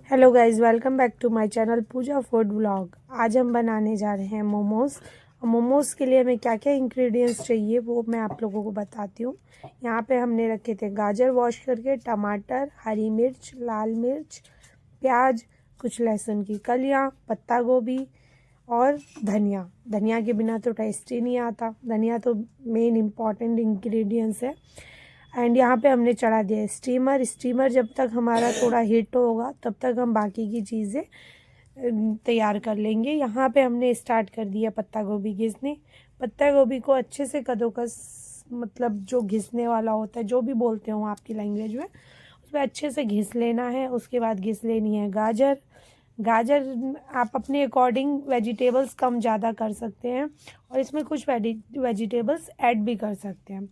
Hello guys, welcome back to my channel Pooja food vlog. आज हम बनाने जा रहे हैं मोमोज़। मोमोज़ के लिए हमें क्या क्या इंग्रेडिएंट्स चाहिए वो मैं आप लोगों को बताती हूँ। यहाँ पे हमने रखे थे गाजर वॉश करके, टमाटर, हरी मिर्च, लाल मिर्च, प्याज, कुछ लहसुन की कलियाँ, पत्ता गोभी और धनिया। धनिया के बिना तो टेस्ट ही नहीं आता। धनिया तो मेन इम्पॉर्टेंट इंग्रेडिएंट्स है। एंड यहाँ पे हमने चढ़ा दिया स्टीमर। स्टीमर जब तक हमारा थोड़ा हीट होगा तब तक हम बाकी की चीज़ें तैयार कर लेंगे। यहाँ पे हमने स्टार्ट कर दिया पत्ता गोभी घिसने। पत्ता गोभी को अच्छे से कद्दूकस, मतलब जो घिसने वाला होता है, जो भी बोलते हो आपकी लैंग्वेज में, उसमें अच्छे से घिस लेना है। उसके बाद घिस लेनी है गाजर। गाजर आप अपने अकॉर्डिंग वेजिटेबल्स कम ज़्यादा कर सकते हैं और इसमें कुछ वेजिटेबल्स ऐड भी कर सकते हैं।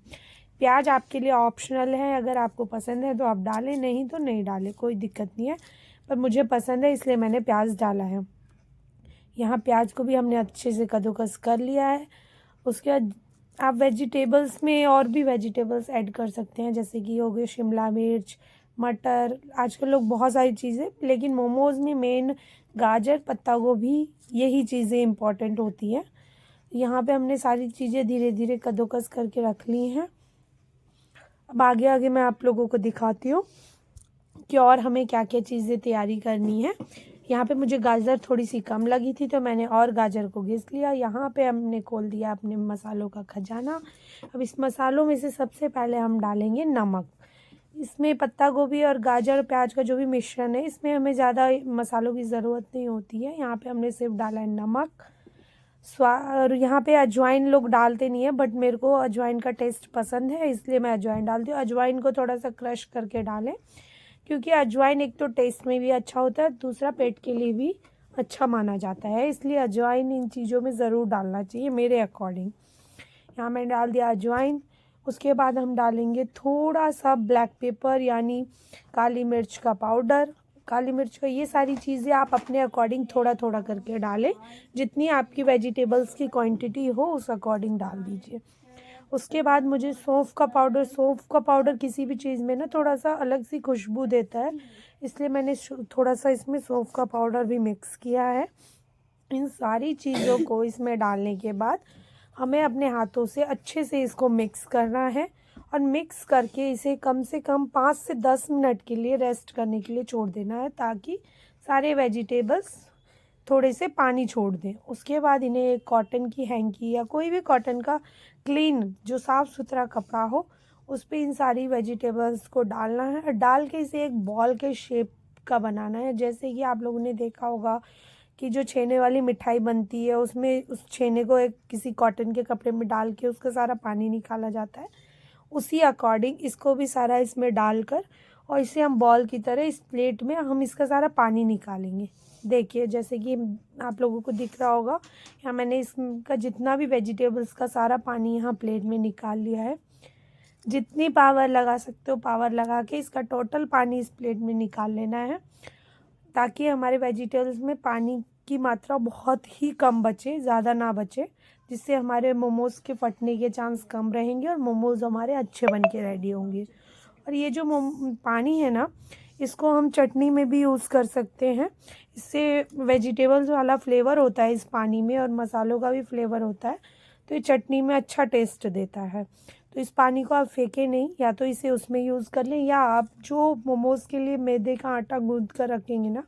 प्याज आपके लिए ऑप्शनल है, अगर आपको पसंद है तो आप डालें, नहीं तो नहीं डालें, कोई दिक्कत नहीं है। पर मुझे पसंद है इसलिए मैंने प्याज डाला है। यहाँ प्याज को भी हमने अच्छे से कद्दूकस कर लिया है। उसके बाद आप वेजिटेबल्स में और भी वेजिटेबल्स ऐड कर सकते हैं, जैसे कि हो गए शिमला मिर्च, मटर। आजकल लोग बहुत सारी चीज़ें, लेकिन मोमोज़ में मेन गाजर, पत्ता गोभी, यही चीज़ें इम्पॉर्टेंट होती हैं। यहाँ पे हमने सारी चीज़ें धीरे धीरे कद्दूकस करके रख ली हैं। अब आगे आगे मैं आप लोगों को दिखाती हूँ कि और हमें क्या क्या चीज़ें तैयारी करनी है। यहाँ पे मुझे गाजर थोड़ी सी कम लगी थी तो मैंने और गाजर को घिस लिया। यहाँ पे हमने खोल दिया अपने मसालों का खजाना। अब इस मसालों में से सबसे पहले हम डालेंगे नमक। इसमें पत्ता गोभी और गाजर प्याज का जो भी मिश्रण है, इसमें हमें ज़्यादा मसालों की ज़रूरत नहीं होती है। यहाँ पे हमने सिर्फ डाला है नमक, और यहाँ पे अजवाइन लोग डालते नहीं है, बट मेरे को अजवाइन का टेस्ट पसंद है इसलिए मैं अजवाइन डालती हूँ। अजवाइन को थोड़ा सा क्रश करके डालें, क्योंकि अजवाइन एक तो टेस्ट में भी अच्छा होता है, दूसरा पेट के लिए भी अच्छा माना जाता है, इसलिए अजवाइन इन चीज़ों में ज़रूर डालना चाहिए मेरे अकॉर्डिंग। यहाँ मैंने डाल दिया अजवाइन। उसके बाद हम डालेंगे थोड़ा सा ब्लैक पेपर, यानी काली मिर्च का पाउडर। काली मिर्च का, ये सारी चीज़ें आप अपने अकॉर्डिंग थोड़ा थोड़ा करके डालें। जितनी आपकी वेजिटेबल्स की क्वांटिटी हो उस अकॉर्डिंग डाल दीजिए। उसके बाद मुझे सौंफ का पाउडर, सौंफ का पाउडर किसी भी चीज़ में ना थोड़ा सा अलग सी खुशबू देता है, इसलिए मैंने थोड़ा सा इसमें सौंफ का पाउडर भी मिक्स किया है। इन सारी चीज़ों को इसमें डालने के बाद हमें अपने हाथों से अच्छे से इसको मिक्स करना है और मिक्स करके इसे कम से कम 5 से 10 मिनट के लिए रेस्ट करने के लिए छोड़ देना है, ताकि सारे वेजिटेबल्स थोड़े से पानी छोड़ दें। उसके बाद इन्हें एक कॉटन की हैंकी या कोई भी कॉटन का क्लीन जो साफ़ सुथरा कपड़ा हो उस पर इन सारी वेजिटेबल्स को डालना है और डाल के इसे एक बॉल के शेप का बनाना है। जैसे कि आप लोगों ने देखा होगा कि जो छेने वाली मिठाई बनती है उसमें उस छेने को एक किसी कॉटन के कपड़े में डाल के उसका सारा पानी निकाला जाता है, उसी अकॉर्डिंग इसको भी सारा इसमें डालकर और इसे हम बॉल की तरह इस प्लेट में हम इसका सारा पानी निकालेंगे। देखिए जैसे कि आप लोगों को दिख रहा होगा, यहाँ मैंने इसका जितना भी वेजिटेबल्स का सारा पानी यहाँ प्लेट में निकाल लिया है। जितनी पावर लगा सकते हो पावर लगा के इसका टोटल पानी इस प्लेट में निकाल लेना है, ताकि हमारे वेजिटेबल्स में पानी की मात्रा बहुत ही कम बचे, ज़्यादा ना बचे, जिससे हमारे मोमोज़ के फटने के चांस कम रहेंगे और मोमोज़ हमारे अच्छे बन के रेडी होंगे। और ये जो पानी है ना, इसको हम चटनी में भी यूज़ कर सकते हैं। इससे वेजिटेबल्स वाला फ्लेवर होता है इस पानी में और मसालों का भी फ्लेवर होता है, तो ये चटनी में अच्छा टेस्ट देता है। तो इस पानी को आप फेंकें नहीं, या तो इसे उसमें यूज़ कर लें, या आप जो मोमोज़ के लिए मैदे का आटा गूँथ कर रखेंगे ना,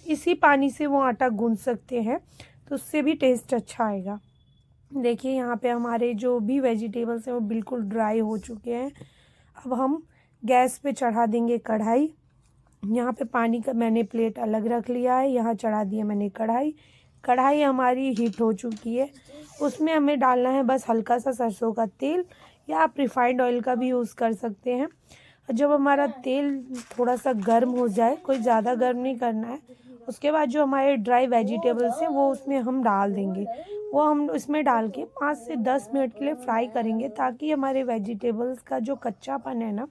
इसी पानी से वो आटा गूँथ सकते हैं, तो उससे भी टेस्ट अच्छा आएगा। देखिए यहाँ पे हमारे जो भी वेजिटेबल्स हैं वो बिल्कुल ड्राई हो चुके हैं। अब हम गैस पे चढ़ा देंगे कढ़ाई। यहाँ पे पानी का मैंने प्लेट अलग रख लिया है, यहाँ चढ़ा दिया मैंने कढ़ाई। कढ़ाई हमारी हीट हो चुकी है, उसमें हमें डालना है बस हल्का सा सरसों का तेल, या आप रिफाइंड ऑयल का भी यूज़ कर सकते हैं। जब हमारा तेल थोड़ा सा गर्म हो जाए, कोई ज़्यादा गर्म नहीं करना है, उसके बाद जो हमारे ड्राई वेजिटेबल्स हैं वो उसमें हम डाल देंगे। वो हम इसमें डाल के 5 से 10 मिनट के लिए फ्राई करेंगे, ताकि हमारे वेजिटेबल्स का जो कच्चापन है ना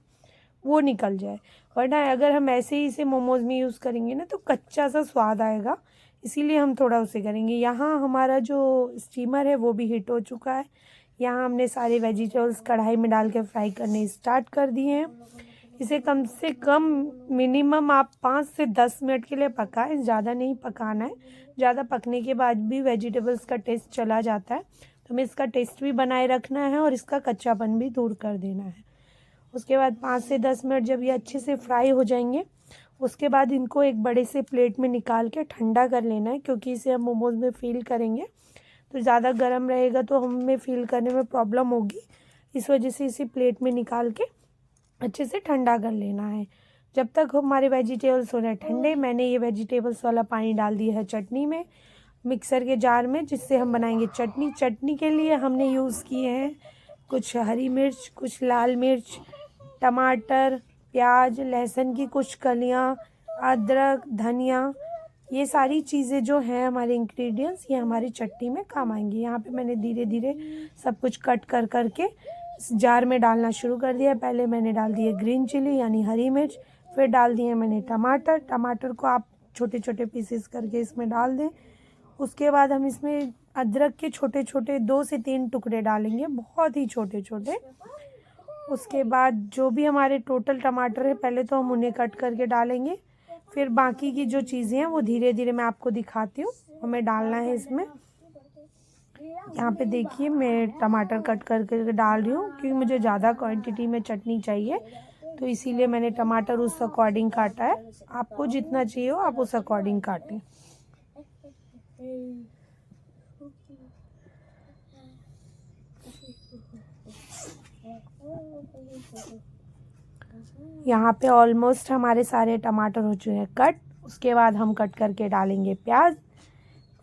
वो निकल जाए। वरना अगर हम ऐसे ही इसे मोमोज़ में यूज़ करेंगे ना तो कच्चा सा स्वाद आएगा, इसीलिए हम थोड़ा उसे करेंगे। यहाँ हमारा जो स्टीमर है वो भी हीट हो चुका है। यहाँ हमने सारे वेजिटेबल्स कढ़ाई में डाल के फ्राई करने स्टार्ट कर दिए हैं। इसे कम से कम मिनिमम आप 5 से 10 मिनट के लिए पकाएं, ज़्यादा नहीं पकाना है। ज़्यादा पकने के बाद भी वेजिटेबल्स का टेस्ट चला जाता है, तो हमें इसका टेस्ट भी बनाए रखना है और इसका कच्चापन भी दूर कर देना है। उसके बाद 5 से 10 मिनट जब ये अच्छे से फ्राई हो जाएंगे, उसके बाद इनको एक बड़े से प्लेट में निकाल के ठंडा कर लेना है, क्योंकि इसे हम मोमोज़ में फ़ील करेंगे तो ज़्यादा गर्म रहेगा तो हमें फ़ील करने में प्रॉब्लम होगी। इस वजह से इसी प्लेट में निकाल के अच्छे से ठंडा कर लेना है। जब तक हमारे वेजिटेबल्स हो रहे हैं ठंडे, मैंने ये वेजिटेबल्स वाला पानी डाल दिया है चटनी में, मिक्सर के जार में, जिससे हम बनाएंगे चटनी। चटनी के लिए हमने यूज़ किए हैं कुछ हरी मिर्च, कुछ लाल मिर्च, टमाटर, प्याज, लहसुन की कुछ कलियाँ, अदरक, धनिया, ये सारी चीज़ें जो हैं हमारे इंग्रेडिएंट्स, ये हमारी चटनी में काम आएंगी। यहाँ पे मैंने धीरे धीरे सब कुछ कट कर करके इस जार में डालना शुरू कर दिया। पहले मैंने डाल दिए ग्रीन चिली यानी हरी मिर्च, फिर डाल दिए मैंने टमाटर। टमाटर को आप छोटे छोटे पीसेस करके इसमें डाल दें। उसके बाद हम इसमें अदरक के छोटे छोटे 2 से 3 टुकड़े डालेंगे, बहुत ही छोटे छोटे। उसके बाद जो भी हमारे टोटल टमाटर है, पहले तो हम उन्हें कट करके डालेंगे, फिर बाकी की जो चीज़ें हैं वो धीरे धीरे मैं आपको दिखाती हूँ हमें डालना है इसमें। यहाँ पे देखिए मैं टमाटर कट करके डाल रही हूँ, क्योंकि मुझे ज़्यादा क्वांटिटी में चटनी चाहिए, तो इसीलिए मैंने टमाटर उस अकॉर्डिंग काटा है। आपको जितना चाहिए हो आप उस अकॉर्डिंग काटें। यहाँ पे ऑलमोस्ट हमारे सारे टमाटर हो चुके हैं कट। उसके बाद हम कट करके डालेंगे प्याज।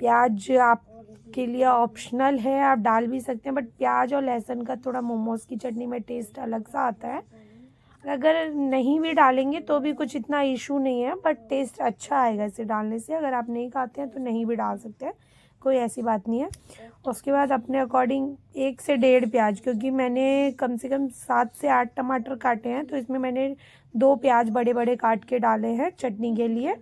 प्याज आपके लिए ऑप्शनल है, आप डाल भी सकते हैं, बट प्याज और लहसुन का थोड़ा मोमोज़ की चटनी में टेस्ट अलग सा आता है। अगर नहीं भी डालेंगे तो भी कुछ इतना इशू नहीं है, बट टेस्ट अच्छा आएगा इसे डालने से। अगर आप नहीं खाते हैं तो नहीं भी डाल सकते हैं, कोई ऐसी बात नहीं है। उसके बाद अपने अकॉर्डिंग 1 से 1.5 प्याज, क्योंकि मैंने कम से कम 7 से 8 टमाटर काटे हैं, तो इसमें मैंने 2 प्याज बड़े बड़े काट के डाले हैं चटनी के लिए।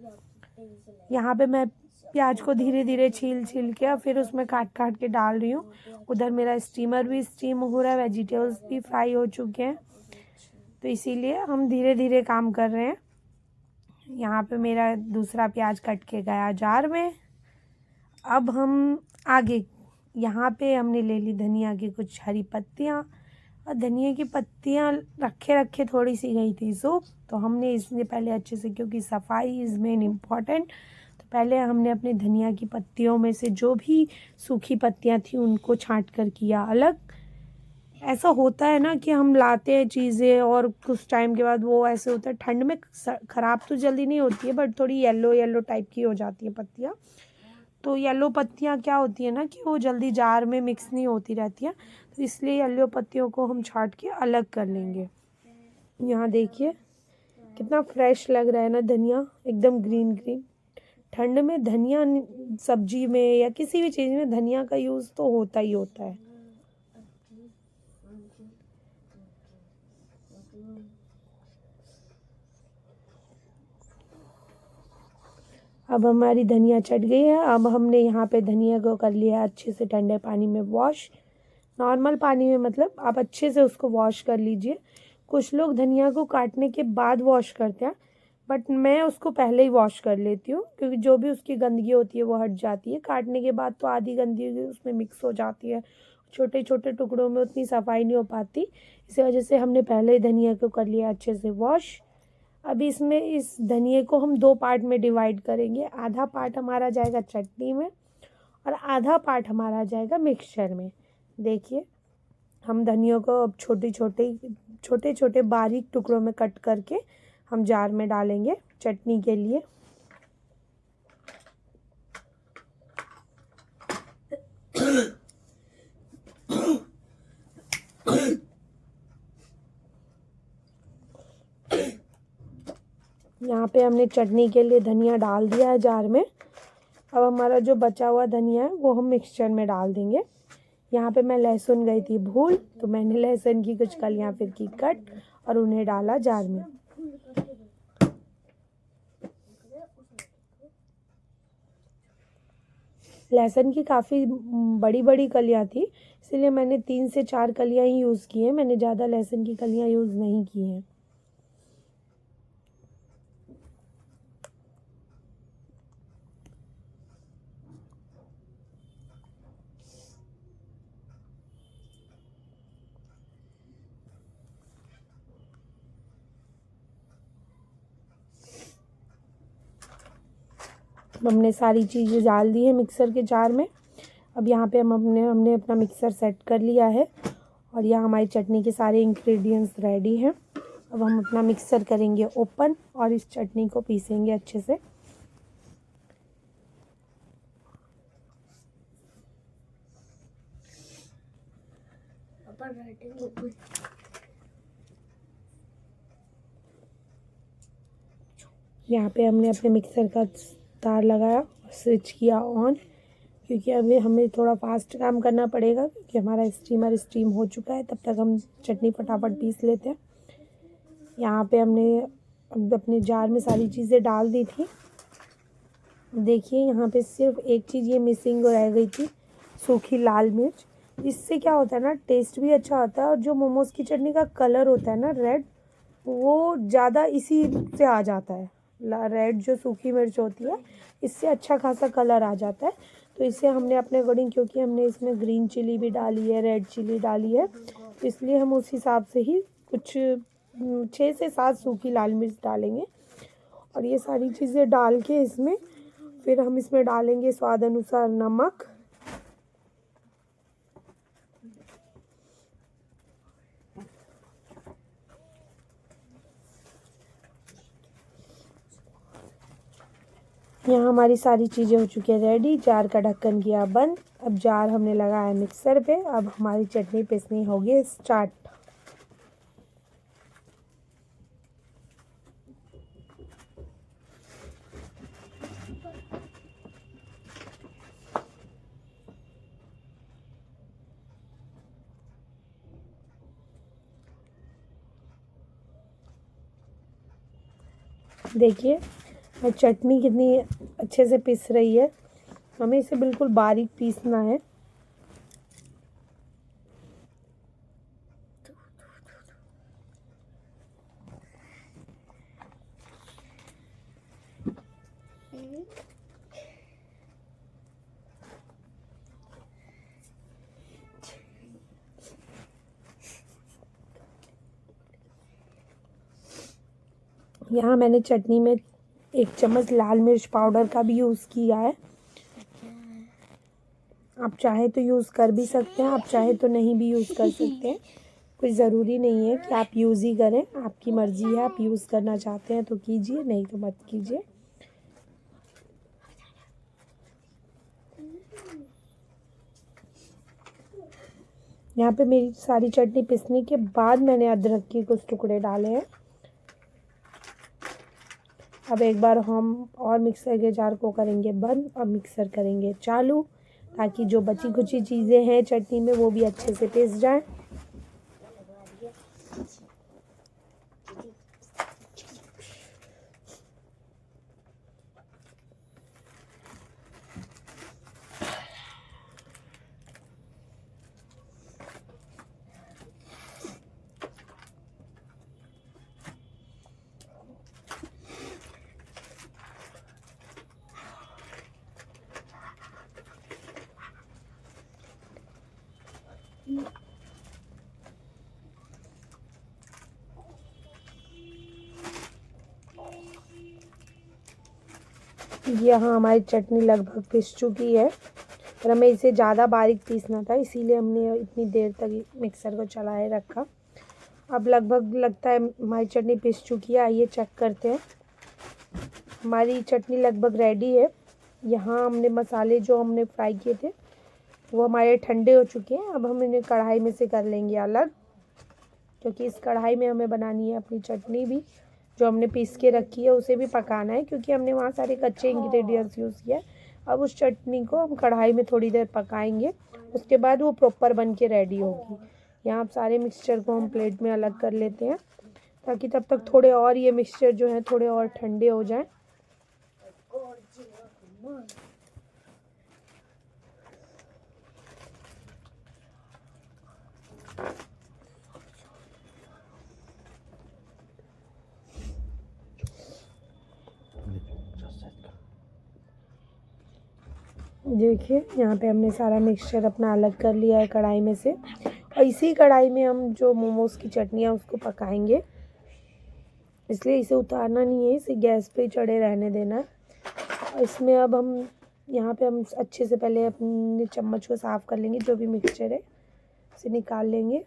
यहाँ पे मैं प्याज को धीरे धीरे छील के फिर उसमें काट के डाल रही हूँ। उधर मेरा स्टीमर भी स्टीम हो रहा है, वेजिटेबल्स भी फ्राई हो चुके हैं, तो इसीलिए हम धीरे धीरे काम कर रहे हैं। यहाँ पे मेरा दूसरा प्याज कट के गया जार में। अब हम आगे, यहाँ पे हमने ले ली धनिया की कुछ हरी पत्तियाँ, और धनिया की पत्तियाँ रखे थोड़ी सी गई थी सूख, तो हमने इसमें पहले अच्छे से, क्योंकि सफाई इज़ मेन इम्पॉर्टेंट, तो पहले हमने अपने धनिया की पत्तियों में से जो भी सूखी पत्तियाँ थी उनको छांट कर किया अलग। ऐसा होता है ना कि हम लाते हैं चीज़ें और कुछ टाइम के बाद वो ऐसे होता है, ठंड में ख़राब तो जल्दी नहीं होती है, बट थोड़ी येलो टाइप की हो जाती है पत्तियाँ। तो येलो पत्तियाँ क्या होती है ना कि वो जल्दी जार में मिक्स नहीं होती रहती है, तो इसलिए येलो पत्तियों को हम छांट के अलग कर लेंगे। यहाँ देखिए कितना फ्रेश लग रहा है ना धनिया, एकदम ग्रीन ग्रीन। ठंड में धनिया सब्जी में या किसी भी चीज़ में धनिया का यूज़ तो होता ही होता है। अब हमारी धनिया चट गई है। अब हमने यहाँ पे धनिया को कर लिया अच्छे से ठंडे पानी में वॉश। नॉर्मल पानी में, मतलब आप अच्छे से उसको वॉश कर लीजिए। कुछ लोग धनिया को काटने के बाद वॉश करते हैं, बट मैं उसको पहले ही वॉश कर लेती हूँ, क्योंकि जो भी उसकी गंदगी होती है वो हट जाती है। काटने के बाद तो आधी गंदगी उसमें मिक्स हो जाती है, छोटे छोटे टुकड़ों में उतनी सफाई नहीं हो पाती। इसी वजह से हमने पहले ही धनिया को कर लिया अच्छे से वॉश। अब इसमें इस धनिए को हम 2 पार्ट में डिवाइड करेंगे। आधा पार्ट हमारा जाएगा चटनी में और आधा पार्ट हमारा जाएगा मिक्सचर में। देखिए हम धनिया को अब छोटे छोटे बारीक टुकड़ों में कट करके हम जार में डालेंगे चटनी के लिए। यहाँ पे हमने चटनी के लिए धनिया डाल दिया है जार में। अब हमारा जो बचा हुआ धनिया है वो हम मिक्सचर में डाल देंगे। यहाँ पे मैं लहसुन गई थी भूल, तो मैंने लहसुन की कुछ कलियाँ फिर की कट और उन्हें डाला जार में। लहसुन की काफ़ी बड़ी बड़ी कलियाँ थी, इसलिए मैंने 3 से 4 कलियाँ ही यूज़ की हैं। मैंने ज़्यादा लहसुन की कलियाँ यूज़ नहीं की हैं। हमने सारी चीज़ें डाल दी है मिक्सर के जार में। अब यहाँ पे हमने अपना मिक्सर सेट कर लिया है और यहाँ हमारी चटनी के सारे इंग्रेडिएंट्स रेडी हैं। अब हम अपना मिक्सर करेंगे ओपन और इस चटनी को पीसेंगे अच्छे से। यहाँ पे हमने अपने मिक्सर का तार लगाया, स्विच किया ऑन, क्योंकि अभी हमें थोड़ा फास्ट काम करना पड़ेगा क्योंकि हमारा स्टीमर स्टीम हो चुका है। तब तक हम चटनी फटाफट पीस लेते हैं। यहाँ पे हमने अपने जार में सारी चीज़ें डाल दी थी। देखिए यहाँ पे सिर्फ एक चीज़ ये मिसिंग रह गई थी, सूखी लाल मिर्च। इससे क्या होता है ना, टेस्ट भी अच्छा आता है और जो मोमोज़ की चटनी का कलर होता है ना रेड, वो ज़्यादा इसी से आ जाता है। रेड जो सूखी मिर्च होती है इससे अच्छा खासा कलर आ जाता है। तो इसे हमने अपने अकॉर्डिंग, क्योंकि हमने इसमें ग्रीन चिली भी डाली है, रेड चिली डाली है, तो इसलिए हम उस हिसाब से ही कुछ 6 से 7 सूखी लाल मिर्च डालेंगे। और ये सारी चीज़ें डाल के इसमें फिर हम इसमें डालेंगे स्वाद अनुसार नमक। यहाँ हमारी सारी चीज़ें हो चुकी है रेडी। जार का ढक्कन किया बंद। अब जार हमने लगाया मिक्सर पे। अब हमारी चटनी पीसनी होगी स्टार्ट। देखिए चटनी कितनी अच्छे से पिस रही है। हमें इसे बिल्कुल बारीक पीसना है। यहाँ मैंने चटनी में 1 चम्मच लाल मिर्च पाउडर का भी यूज़ किया है। आप चाहे तो यूज़ कर भी सकते हैं, आप चाहे तो नहीं भी यूज़ कर सकते हैं। कोई ज़रूरी नहीं है कि आप यूज़ ही करें, आपकी मर्ज़ी है। आप यूज़ करना चाहते हैं तो कीजिए, नहीं तो मत कीजिए। यहाँ पे मेरी सारी चटनी पिसने के बाद मैंने अदरक के कुछ टुकड़े डाले हैं। अब एक बार हम और मिक्सर के जार को करेंगे बंद और मिक्सर करेंगे चालू, ताकि जो बची कुची चीज़ें हैं चटनी में वो भी अच्छे से पिस जाएं। यहाँ हमारी चटनी लगभग पिस चुकी है और हमें इसे ज़्यादा बारीक पीसना था, इसीलिए हमने इतनी देर तक मिक्सर को चलाए रखा। अब लगभग लगता है हमारी चटनी पिस चुकी है। आइए चेक करते हैं। हमारी चटनी लगभग रेडी है। यहाँ हमने मसाले जो हमने फ्राई किए थे वो हमारे ठंडे हो चुके हैं। अब हम इन्हें कढ़ाई में से कर लेंगे अलग, क्योंकि इस कढ़ाई में हमें बनानी है अपनी चटनी भी। जो हमने पीस के रखी है उसे भी पकाना है, क्योंकि हमने वहाँ सारे कच्चे इंग्रेडिएंट्स यूज़ किया है। अब उस चटनी को हम कढ़ाई में थोड़ी देर पकाएंगे, उसके बाद वो प्रॉपर बन के रेडी होगी। यहाँ आप सारे मिक्सचर को हम प्लेट में अलग कर लेते हैं, ताकि तब तक थोड़े और ये मिक्सचर जो है थोड़े और ठंडे हो जाएं। देखिए यहाँ पे हमने सारा मिक्सचर अपना अलग कर लिया है कढ़ाई में से, और इसी कढ़ाई में हम जो मोमोज़ की चटनी है उसको पकाएंगे। इसलिए इसे उतारना नहीं है, इसे गैस पे चढ़े रहने देना है। और इसमें अब हम यहाँ पे हम अच्छे से पहले अपने चम्मच को साफ़ कर लेंगे, जो भी मिक्सचर है इसे निकाल लेंगे।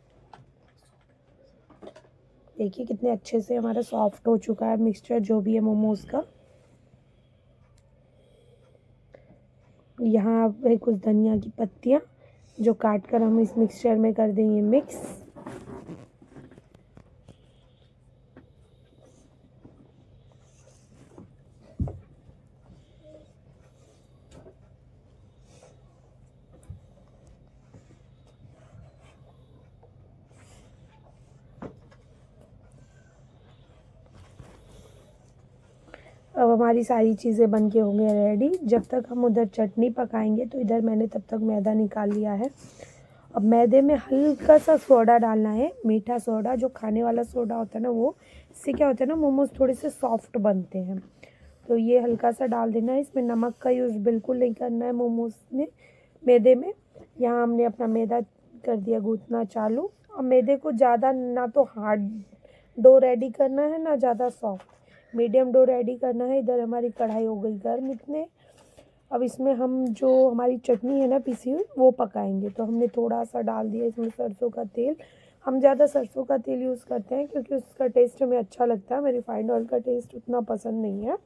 देखिए कितने अच्छे से हमारा सॉफ्ट हो चुका है मिक्सचर जो भी है मोमोज़ का। यहाँ है कुछ धनिया की पत्तियाँ जो काट कर हम इस मिक्सचर में कर देंगे मिक्स। अब हमारी सारी चीज़ें बन के हो गई रेडी। जब तक हम उधर चटनी पकाएंगे तो इधर मैंने तब तक मैदा निकाल लिया है। अब मैदे में हल्का सा सोडा डालना है, मीठा सोडा, जो खाने वाला सोडा होता है ना वो। इससे क्या होता है ना, मोमोज थोड़े से सॉफ्ट बनते हैं। तो ये हल्का सा डाल देना है। इसमें नमक का यूज़ बिल्कुल नहीं करना है मोमोज में, मैदे में। यहाँ हमने अपना मैदा कर दिया गूँथना चालू। अब मैदे को ज़्यादा ना तो हार्ड डो रेडी करना है ना ज़्यादा सॉफ्ट, मीडियम डो रेडी करना है। इधर हमारी कढ़ाई हो गई गर्म इतने। अब इसमें हम जो हमारी चटनी है ना पिसी हुई वो पकाएंगे। तो हमने थोड़ा सा डाल दिया इसमें सरसों का तेल। हम ज़्यादा सरसों का तेल यूज़ करते हैं क्योंकि उसका टेस्ट हमें अच्छा लगता है। हमें रिफाइंड ऑयल का टेस्ट उतना पसंद नहीं है।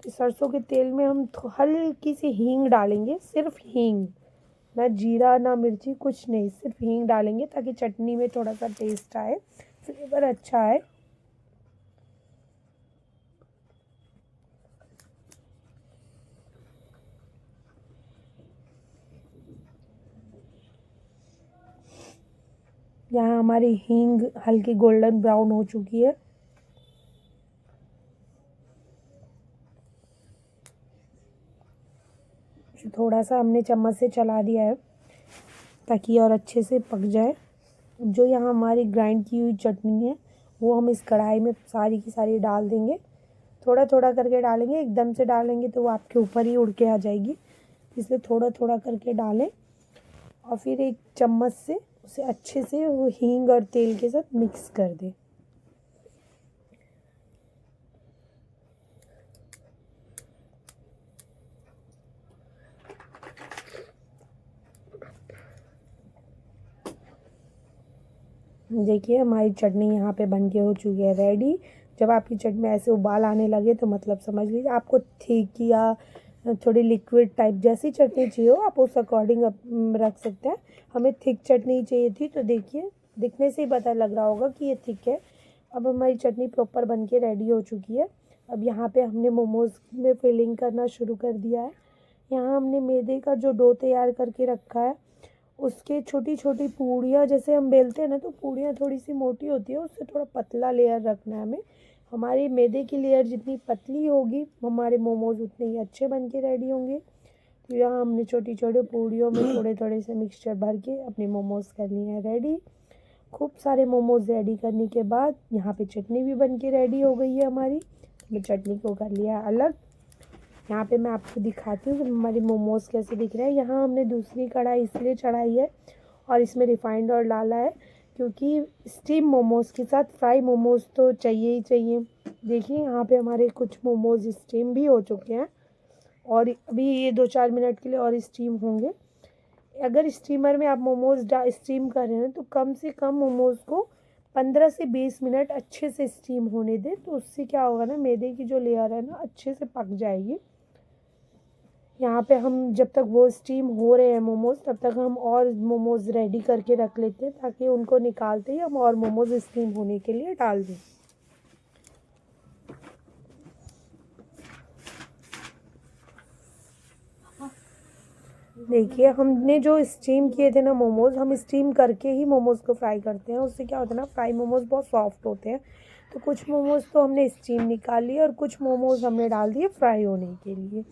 तो सरसों के तेल में हम हल्की सी हींग डालेंगे, सिर्फ हींग, ना जीरा ना मिर्ची, कुछ नहीं, सिर्फ हींग डालेंगे ताकि चटनी में थोड़ा सा टेस्ट आए, फ्लेवर अच्छा आए। यहाँ हमारी हींग हल्की गोल्डन ब्राउन हो चुकी है। थोड़ा सा हमने चम्मच से चला दिया है ताकि और अच्छे से पक जाए। जो यहाँ हमारी ग्राइंड की हुई चटनी है वो हम इस कढ़ाई में सारी की सारी डाल देंगे। थोड़ा थोड़ा करके डालेंगे, एकदम से डालेंगे तो वो आपके ऊपर ही उड़ के आ जाएगी, इसलिए थोड़ा थोड़ा करके डालें। और फिर एक चम्मच से उसे अच्छे से वो हींग और तेल के साथ मिक्स कर दें। देखिए हमारी चटनी यहाँ पे बन के हो चुकी है रेडी। जब आपकी चटनी में ऐसे उबाल आने लगे तो मतलब समझ लीजिए आपको थिक या थोड़ी लिक्विड टाइप जैसी चटनी चाहिए हो आप उस अकॉर्डिंग रख सकते हैं। हमें थिक चटनी चाहिए थी तो देखिए दिखने से ही पता लग रहा होगा कि ये थिक है। अब हमारी चटनी प्रॉपर बन के रेडी हो चुकी है। अब यहाँ पे हमने मोमोज़ में फिलिंग करना शुरू कर दिया है। यहाँ हमने मैदे का जो डो तैयार करके रखा है उसके छोटी छोटी पूड़ियाँ, जैसे हम बेलते हैं ना तो पूड़ियाँ थोड़ी सी मोटी होती है, उससे थोड़ा पतला लेयर रखना है हमें। हमारी मैदे की लेयर जितनी पतली होगी हमारे मोमोज़ उतने ही अच्छे बन के रेडी होंगे। तो यहाँ हमने छोटी छोटी पूड़ियों में थोड़े थोड़े से मिक्सचर भर के अपने मोमोज़ कर लिए हैं रेडी। खूब सारे मोमोज़ रेडी करने के बाद यहाँ पे चटनी भी बन के रेडी हो गई है हमारी। मैं चटनी को कर लिया अलग। यहाँ पे मैं आपको दिखाती हूँ कि हमारी मोमोज़ कैसे दिख रहे हैं। यहाँ हमने दूसरी कढ़ाई इसलिए चढ़ाई है और इसमें रिफाइंड ऑयल डाला है क्योंकि स्टीम मोमोज़ के साथ फ्राई मोमोज़ तो चाहिए ही चाहिए। देखिए यहाँ पे हमारे कुछ मोमोज़ स्टीम भी हो चुके हैं और अभी ये 2-4 मिनट के लिए और स्टीम होंगे। अगर स्टीमर में आप मोमोज़ स्टीम कर रहे हैं तो कम से कम मोमोज़ को 15 से 20 मिनट अच्छे से स्टीम होने दें। तो उससे क्या होगा ना, मैदे की जो लेयर है ना अच्छे से पक जाएगी। यहाँ पे हम जब तक वो स्टीम हो रहे हैं मोमोज़ तब तक हम और मोमोज़ रेडी करके रख लेते हैं ताकि उनको निकालते ही हम और मोमोज़ स्टीम होने के लिए डाल दें। देखिए हमने जो स्टीम किए थे ना मोमोज़, हम स्टीम करके ही मोमोज़ को फ्राई करते हैं। उससे क्या होता है ना, फ्राई मोमोज़ बहुत सॉफ्ट होते हैं। तो कुछ मोमोज़ तो हमने स्टीम निकाल लिए और कुछ मोमोज़ हमने डाल दिए फ्राई होने के लिए।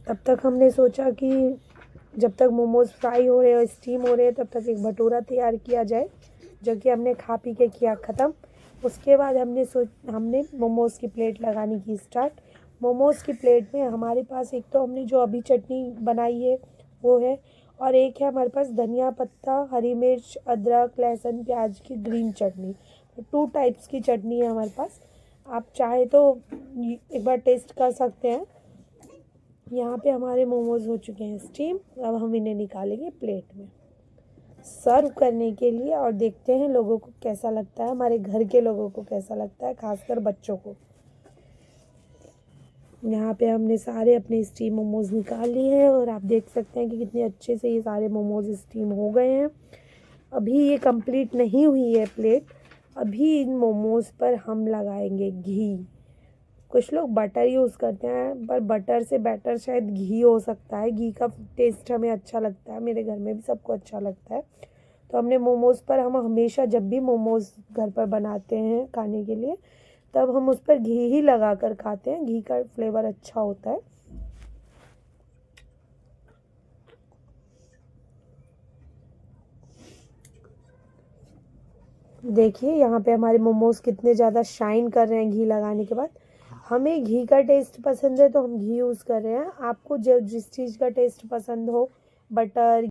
तब तक हमने सोचा कि जब तक मोमोज़ फ्राई हो रहे हैं और स्टीम हो रहे हैं तब तक एक भटूरा तैयार किया जाए, जो कि हमने खा पी के किया ख़त्म। उसके बाद हमने मोमोज़ की प्लेट लगानी की स्टार्ट। मोमोज़ की प्लेट में हमारे पास एक तो हमने जो अभी चटनी बनाई है वो है, और एक है हमारे पास धनिया पत्ता, हरी मिर्च, अदरक, लहसुन, प्याज की ग्रीन चटनी। 2 टाइप्स की चटनी है हमारे पास। आप चाहे तो एक बार टेस्ट कर सकते हैं। यहाँ पे हमारे मोमोज़ हो चुके हैं स्टीम। अब हम इन्हें निकालेंगे प्लेट में सर्व करने के लिए और देखते हैं लोगों को कैसा लगता है, हमारे घर के लोगों को कैसा लगता है, खासकर बच्चों को। यहाँ पे हमने सारे अपने स्टीम मोमोज़ निकाल लिए हैं और आप देख सकते हैं कि कितने अच्छे से ये सारे मोमोज़ स्टीम हो गए हैं। अभी ये कंप्लीट नहीं हुई है प्लेट। अभी इन मोमोज़ पर हम लगाएंगे घी। कुछ लोग बटर यूज़ करते हैं, पर बटर से बेटर शायद घी हो सकता है। घी का टेस्ट हमें अच्छा लगता है, मेरे घर में भी सबको अच्छा लगता है। तो हमने मोमोज़ पर, हम हमेशा जब भी मोमोज़ घर पर बनाते हैं खाने के लिए, तब हम उस पर घी ही लगा कर खाते हैं। घी का फ्लेवर अच्छा होता है। देखिए यहाँ पे हमारे मोमोज़ कितने ज़्यादा शाइन कर रहे हैं घी लगाने के बाद। हमें घी का टेस्ट पसंद है तो हम घी यूज़ कर रहे हैं। आपको जो जिस चीज़ का टेस्ट पसंद हो, बटर